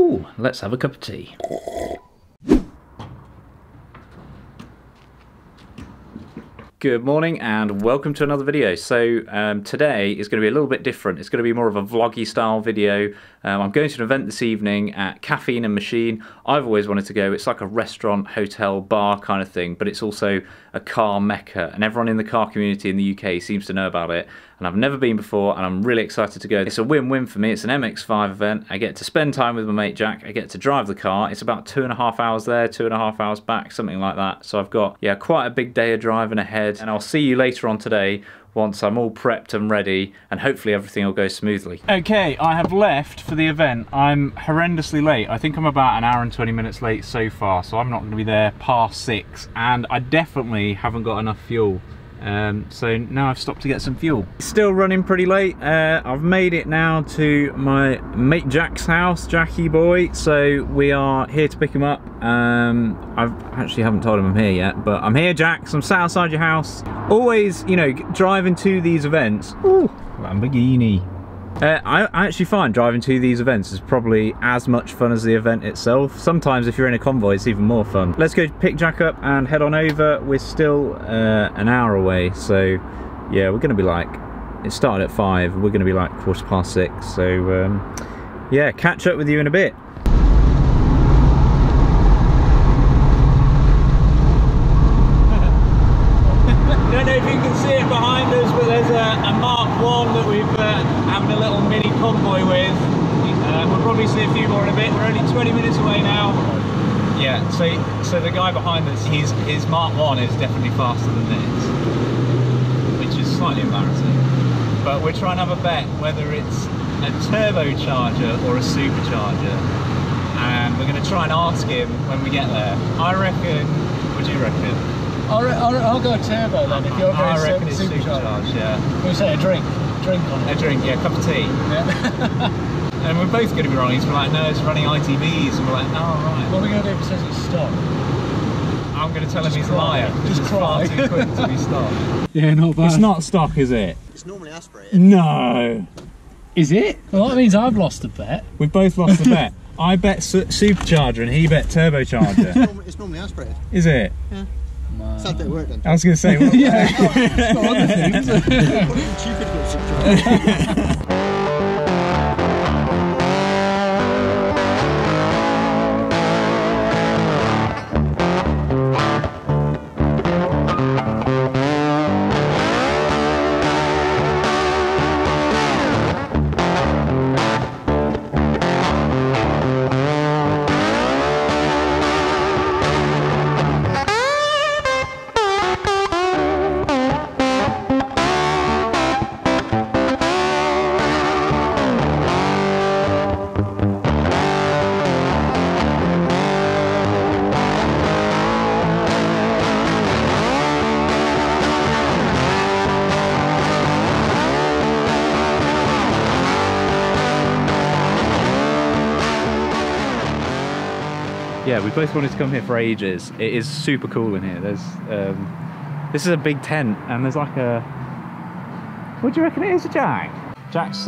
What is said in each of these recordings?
Ooh, let's have a cup of tea. Good morning and welcome to another video. So today is going to be a little bit different. It's going to be more of a vloggy style video. I'm going to an event this evening at Caffeine and Machine. I've always wanted to go. It's like a restaurant, hotel, bar kind of thing, but it's also a car mecca, and everyone in the car community in the UK seems to know about it. And I've never been before, and I'm really excited to go. It's a win-win for me. It's an MX-5 event. I get to spend time with my mate Jack. I get to drive the car. It's about 2.5 hours there, 2.5 hours back, something like that. So I've got, yeah, quite a big day of driving ahead. And I'll see you later on today once I'm all prepped and ready, and hopefully everything will go smoothly. Okay, I have left for the event. I'm horrendously late. I think I'm about an hour and 20 minutes late so far, so I'm not going to be there past 6, and I definitely haven't got enough fuel. So now I've stopped to get some fuel. Still running pretty late. I've made it now to my mate Jack's house, Jackie boy. So we are here to pick him up. I actually haven't told him I'm here yet, but I'm here, Jack. So I'm sat outside your house. Always, you know, driving to these events. Ooh, Lamborghini. I actually find driving to these events is probably as much fun as the event itself. Sometimes if you're in a convoy, it's even more fun. Let's go pick Jack up and head on over. We're still an hour away, so yeah, we're going to be like, it started at 5, we're going to be like 6:15, so yeah, catch up with you in a bit. I don't know if you can see it behind us, but there's a Mark 1 that we've having a little mini convoy with. We'll probably see a few more in a bit. We're only 20 minutes away now. Yeah, so the guy behind us, his Mark 1 is definitely faster than this, which is slightly embarrassing. But we're trying to have a bet whether it's a turbocharger or a supercharger, and we're going to try and ask him when we get there. I reckon, what do you reckon? I'll go turbo then, if you're going I reckon it's supercharged, yeah. Can we say a drink? Drink on it. A drink, yeah, a cup of tea. Yeah. And we're both going to be wrong. He's like, no, it's running ITVs. And we're like, oh, right. What are we going to do if it says it's stopped? I'm going to tell him he's a liar. Just far too quick to be stopped. Yeah, not bad. It's not stock, is it? It's normally aspirated. No. Is it? Well, that means I've lost a bet. We've both lost the bet. I bet supercharger and he bet turbocharger. It's normally aspirated. Is it? Yeah. Sounds like it worked then. I was going to say, well, Yeah, it's not other things. What if you could put supercharger? yeah, we both wanted to come here for ages. It is super cool in here. There's, this is a big tent, and there's like a, what do you reckon it is, Jack? Jack's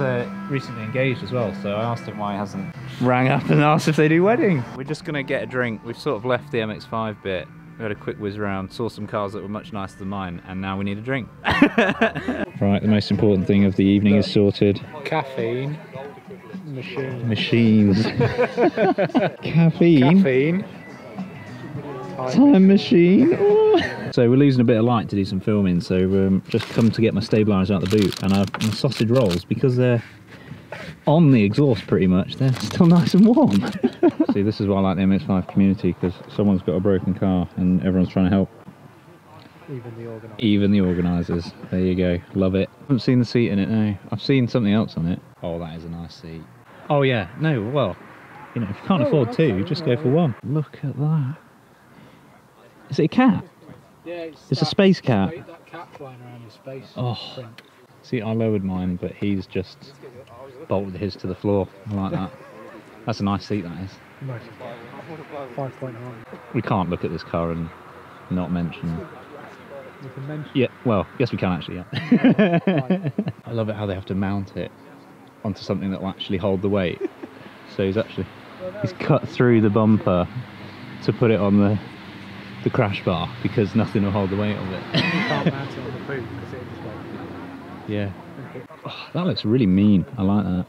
recently engaged as well, so I asked him why he hasn't rang up and asked if they do wedding. We're just gonna get a drink. We've sort of left the MX-5 bit. We had a quick whiz around, saw some cars that were much nicer than mine, and now we need a drink. Right, the most important thing of the evening is sorted. Caffeine. Machine. Machines. Caffeine. Caffeine. Time machine. So we're losing a bit of light to do some filming, so just come to get my stabiliser out the boot, and I've my sausage rolls, because they're on the exhaust pretty much, they're still nice and warm. See, this is why I like the MX-5 community, because someone's got a broken car and everyone's trying to help. Even the organisers. There you go. Love it. I haven't seen the seat in it, no. I've seen something else on it. Oh, that is a nice seat. Oh yeah, no, well, you know, if you can't afford two, just go for one. Look at that. Is it a cat? Yeah, it's a space cat. That cat flying around in space. Oh, see, I lowered mine, but he's just bolted his to the floor. I like that. That's a nice seat, that is. 5.9. We can't look at this car and not mention. We can mention. Yeah, well, yes we can actually, yeah. I love it how they have to mount it onto something that will actually hold the weight. So he's actually... Well, He's cut through the bumper to put it on the crash bar because nothing will hold the weight of it. You can't mount it on the boot because it just won't. Yeah. Oh, that looks really mean. I like that.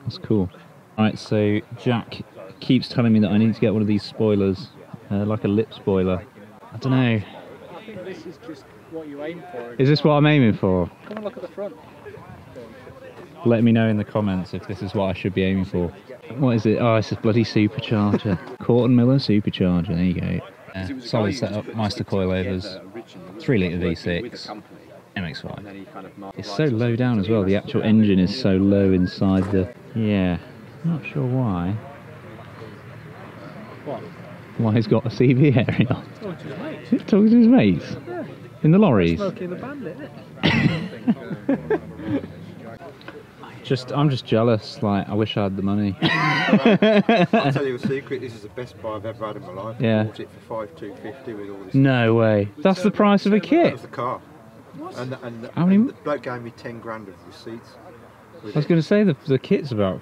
That's cool. Alright, so Jack keeps telling me that I need to get one of these spoilers, like a lip spoiler. I don't know. I think this is just what you aim for. Is this what I'm aiming for? Come and look at the front. Let me know in the comments if this is what I should be aiming for. What is it? Oh, it's a bloody supercharger. Corton Miller supercharger. There you go. Solid setup, Meister coilovers, 3 litre V6, MX-5. It's so low down as well. The actual engine is so low inside the... Yeah, not sure why. What? Why he's got a CV area on. Talking to his mates. Talking to his mates? Yeah. In the lorries? Smoking the bandit, isn't it? I'm just jealous, like, I wish I had the money. I'll tell you a secret, this is the best buy I've ever had in my life. Yeah. I bought it for $5,250 with all this. No way. That's the price of a That kit? was the car. What? And How many- the bloke gave me 10 grand of receipts. I was going to say the kit's about,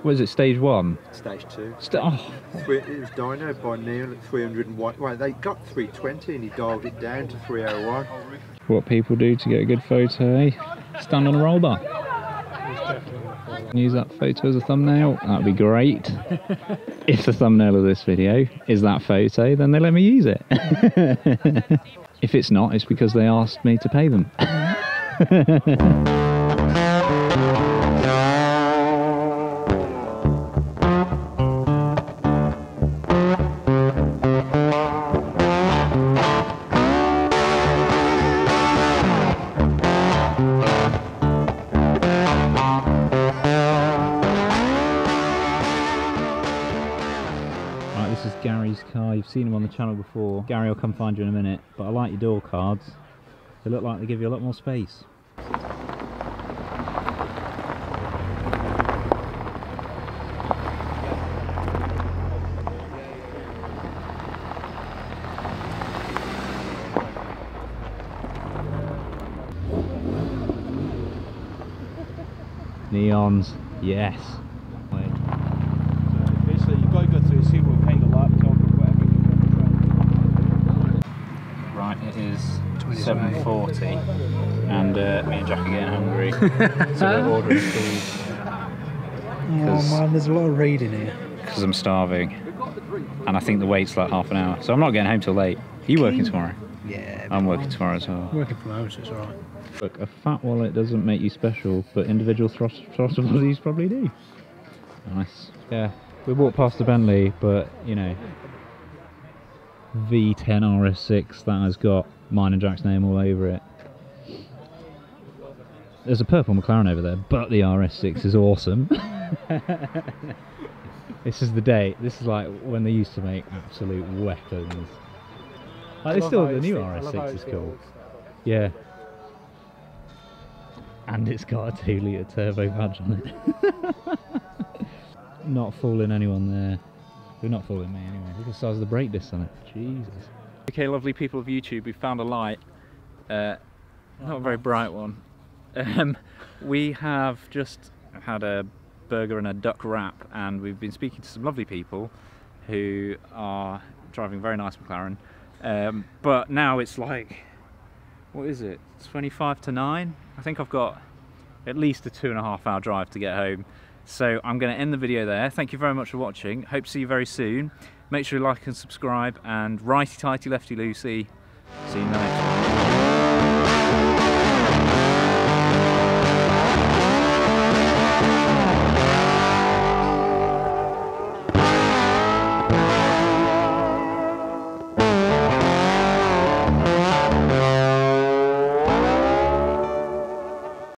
what is it, stage 1? Stage 2. Oh, It was dynoed by Neil at 301. Well, they got 320 and he dialed it down to 301. what people do to get a good photo, eh? Stand on a roll bar. Use that photo as a thumbnail, that'd be great. If the thumbnail of this video is that photo, then they let me use it. If it's not, it's because they asked me to pay them. This is Gary's car. You've seen him on the channel before. Gary will come find you in a minute, but I like your door cards. They look like they give you a lot more space. Neons, yes. Basically, you've got to go through, see what kind of laptop or whatever you're Right, it is 7:40 and me and Jack are getting hungry, so we're ordering food Oh man, there's a lot of reading here. because I'm starving and I think the wait's like half an hour, so I'm not getting home till late. Are you working tomorrow? Yeah. I'm working tomorrow as well. Working from home, so it's alright. Look, a fat wallet doesn't make you special, but individual throttle bodies probably do. Nice. Yeah, we walked past the Bentley, but you know, V10 RS6 that has got mine and Jack's name all over it. There's a purple McLaren over there, but the RS6 is awesome. This is the day. This is like when they used to make absolute weapons. Like, it's still the new RS6 is cool. Yeah. And it's got a 2 litre turbo badge on it. Not fooling anyone there. They're not fooling me anyway. Look at the size of the brake disc on it. Jesus. Okay, lovely people of YouTube, we found a light. Not a very bright one. We have just had a burger and a duck wrap, and we've been speaking to some lovely people who are driving very nice McLaren. But now it's like, what is it? 25 to 9? I think I've got at least a 2.5 hour drive to get home. So I'm going to end the video there. Thank you very much for watching. Hope to see you very soon. Make sure you like and subscribe, and righty tighty lefty loosey. See you in the next one.